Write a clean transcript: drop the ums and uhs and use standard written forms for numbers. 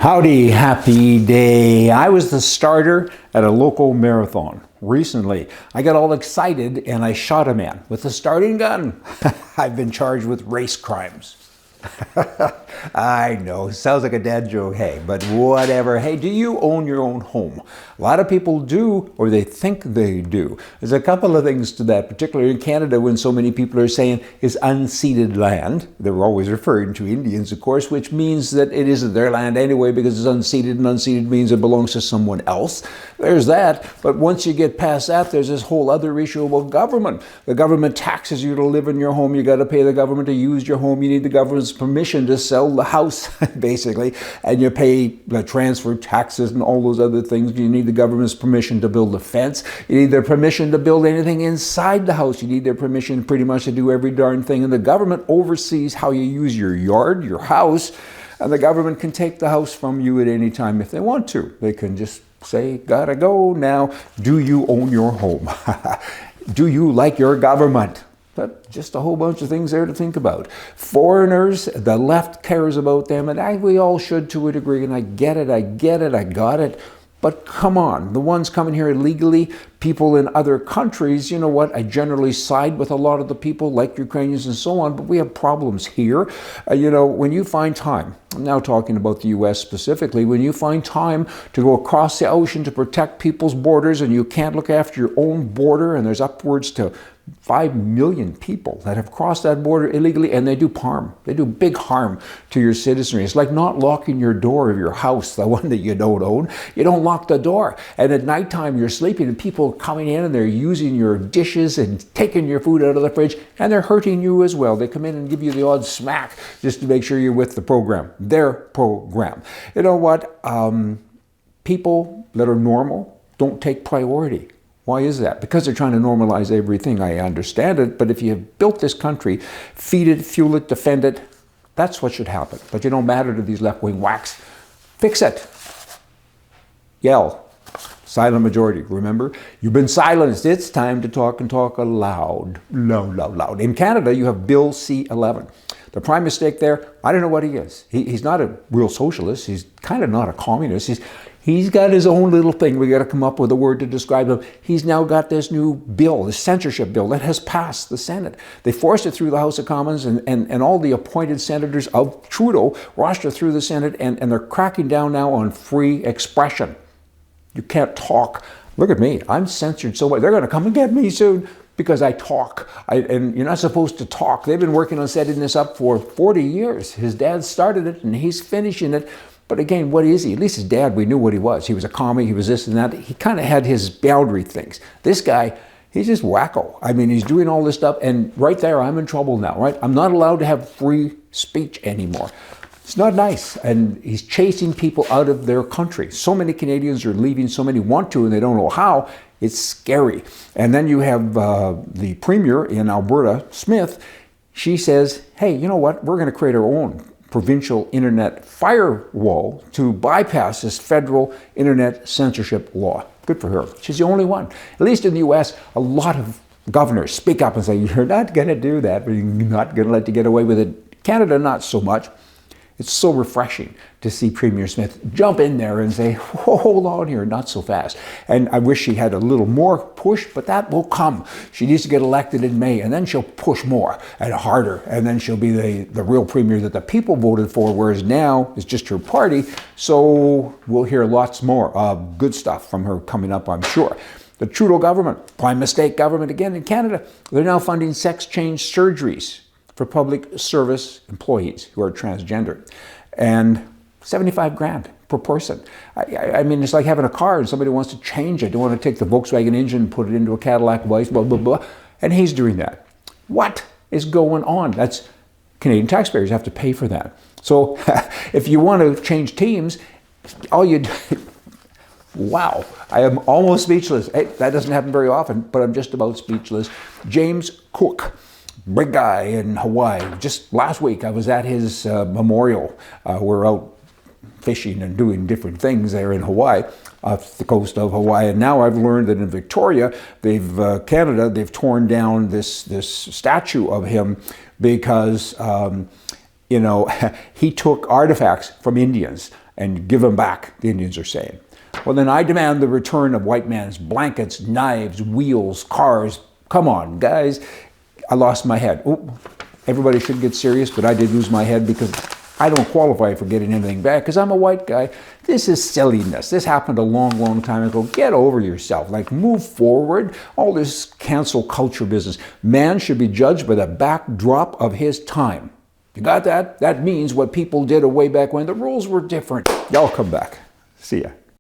Howdy, happy day. I was the starter at a local marathon recently. I got all excited and I shot a man with a starting gun. I've been charged with race crimes. I know, sounds like a dad joke, hey, but whatever. Hey, do you own your own home? A lot of people do, or they think they do. There's a couple of things to that, particularly in Canada, when so many people are saying it's unceded land. They're always referring to Indians, of course, which means that it isn't their land anyway because it's unceded, and unceded means it belongs to someone else. There's that, but once you get past that, there's this whole other issue about government. The government taxes you to live in your home. You got to pay the government to use your home. You need the government's permission to sell the house, basically, and you pay the transfer taxes and all those other things. You need the government's permission to build a fence. You need their permission to build anything inside the house. You need their permission pretty much to do every darn thing, and the government oversees how you use your yard, your house, and the government can take the house from you at any time if they want to. They can just say, gotta go now. Do you own your home? Do you like your government? But just a whole bunch of things there to think about. Foreigners, the left cares about them, and we all should to a degree, and I get it, I got it. But come on, the ones coming here illegally, people in other countries, you know what, I generally side with a lot of the people, like Ukrainians and so on, but we have problems here. You know, when you find time, I'm now talking about the US specifically, when you find time to go across the ocean to protect people's borders and you can't look after your own border, and there's upwards to 5 million people that have crossed that border illegally, and they do harm. They do big harm to your citizenry. It's like not locking your door of your house, the one that you don't own. You don't lock the door. And at nighttime you're sleeping and people are coming in and they're using your dishes and taking your food out of the fridge, and they're hurting you as well. They come in and give you the odd smack just to make sure you're with the program, their program. You know what? People that are normal don't take priority. Why is that? Because they're trying to normalize everything. I understand it, but if you have built this country, feed it, fuel it, defend it, that's what should happen. But you don't matter to these left-wing whacks. Fix it. Yell. Silent majority, remember? You've been silenced. It's time to talk, and talk aloud. Loud. In Canada, you have Bill C-11. The prime mistake there, I don't know what he is. He's not a real socialist. He's kind of not a communist. He's got his own little thing. We got to come up with a word to describe him. He's now got this new bill, the censorship bill, that has passed the Senate. They forced it through the House of Commons, and all the appointed senators of Trudeau rushed it through the Senate, and they're cracking down now on free expression. You can't talk. Look at me. I'm censored so much. They're going to come and get me soon because I talk. And you're not supposed to talk. They've been working on setting this up for 40 years. His dad started it, and he's finishing it. But again, what is he? At least his dad, we knew what he was. He was a commie, he was this and that. He kind of had his boundary things. This guy, he's just wacko. I mean, he's doing all this stuff, and right there, I'm in trouble now, right? I'm not allowed to have free speech anymore. It's not nice, and he's chasing people out of their country. So many Canadians are leaving, so many want to, and they don't know how. It's scary. And then you have the Premier in Alberta, Smith. She says, hey, you know what? We're going to create our own provincial internet firewall to bypass this federal internet censorship law. Good for her. She's the only one. At least in the US, a lot of governors speak up and say, you're not going to do that. We're not going to let you get away with it. Canada, not so much. It's so refreshing to see Premier Smith jump in there and say, hold on here, not so fast. And I wish she had a little more push, but that will come. She needs to get elected in May, and then she'll push more and harder, and then she'll be the real premier that the people voted for, whereas now it's just her party. So we'll hear lots more of good stuff from her coming up, I'm sure. The Trudeau government, prime mistake government again in Canada, they're now funding sex change surgeries for public service employees who are transgender, and 75 grand per person. I mean, it's like having a car and somebody wants to change it. They want to take the Volkswagen engine and put it into a Cadillac Vice, blah, blah, blah, and he's doing that. What is going on? That's Canadian taxpayers have to pay for that. So if you want to change teams, all you do, wow, I am almost speechless. Hey, that doesn't happen very often, but I'm just about speechless. James Cook, big guy in Hawaii. Just last week I was at his memorial. We're out fishing and doing different things there in Hawaii, off the coast of Hawaii. And now I've learned that in Victoria, Canada, they've torn down this statue of him because you know, he took artifacts from Indians and give them back, the Indians are saying. Well, then I demand the return of white man's blankets, knives, wheels, cars. Come on, guys. I lost my head. Ooh, everybody should get serious, but I did lose my head because I don't qualify for getting anything back because I'm a white guy. This is silliness. This happened a long, long time ago. Get over yourself. Like, move forward. All this cancel culture business. Man should be judged by the backdrop of his time. You got that? That means what people did way back when the rules were different. Y'all come back. See ya.